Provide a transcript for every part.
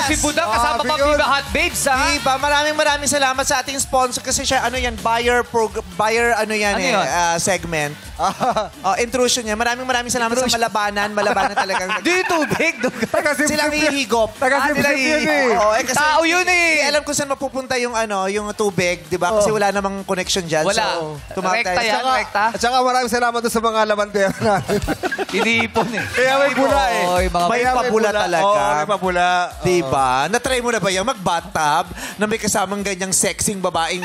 si Budang kasama pa Viva Hot Babes, ha? Diba? Maraming salamat sa ating sponsor kasi siya, segment. Intrusion niya. Maraming salamat sa Malabanan. Malabanan talagang... Di tubig. Silang hihigop. Kasi tao yun eh. Alam ko saan mapupunta yung tubig, di ba? Kasi wala namang connection dyan. Wala. So, Rekta yan, rekta. At saka maraming salamat doon sa mga labandera natin. Iniipon eh. Kaya may bula eh. May pabula talaga. Oo, may pabula. Diba? Na-try mo na ba yung mag-bathtub na may kasamang ganyang sexing babaeng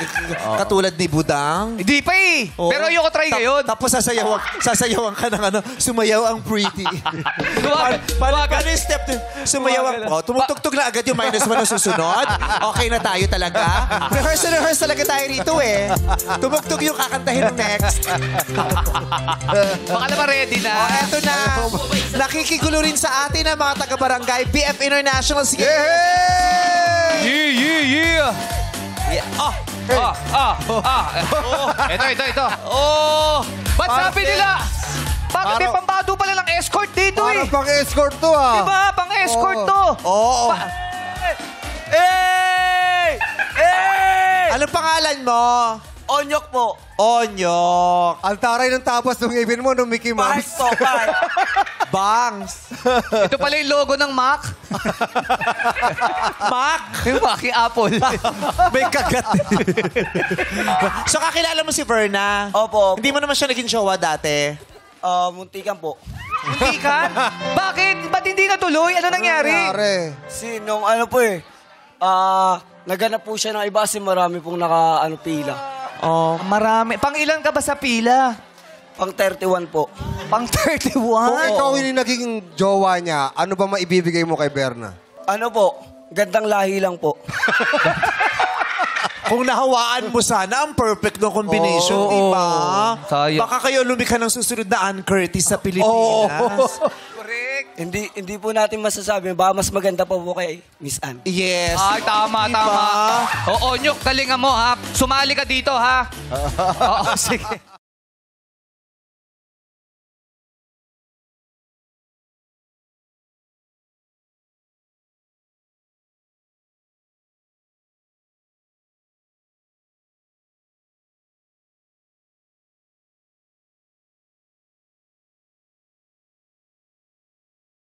katulad ni Budang? Hindi pa eh. Pero ayoko try ngayon. Tapos sasayawan ka ng sumayaw ang pretty. Paano yung step? Sumayaw ang... tumutugtog na agad yung -1 na susunod. Okay na tayo talaga. Rehearse talaga tayo rito eh. Tumugtog yung kakantahin ng next. Baka naman ready na. Eto na. Nakikigulo rin sa atin ang mga taga-barangay BF International. Sige. Yeah. Ito. Ba't sabi nila? Bakit may pambado pala ng escort dito eh? Parang pang-escort to ah. Diba? Pang-escort to. Oo. Anong pangalan mo? Onyok po. Onyok. Ang taray ng tapas ng ngipin mo nung Mickey Mouse. Bangs. Ito pala yung logo ng Mac. Mac? Yung Mac, yung Apple. May kagat. So, kakilala mo si Verna? Opo. Hindi mo naman siya naging jowa dati? Muntikan po. Hindi ka? Bakit? Ba't hindi natuloy? Ano nangyari? Nung naganap po siya ng iba kasi marami pong pila. Oh, marami. Pang ilan ka ba sa pila? Pang 31 po. Pang 31? Kung ikaw yung naging jowa niya, ano ba maibibigay mo kay Berna? Ano po? Gandang lahi lang po. Kung nahawaan mo sana, ang perfect no combination, di ba? Sayang. Baka kayo lumikha ng susunod na Ann Curtis sa Pilipinas. Correct. Hindi po natin masasabi. Baka mas maganda pa po kay Miss Ann. Yes. Ay, tama. Oo, Onyok, galingan mo, ha? Sumali ka dito, ha? Oo, sige.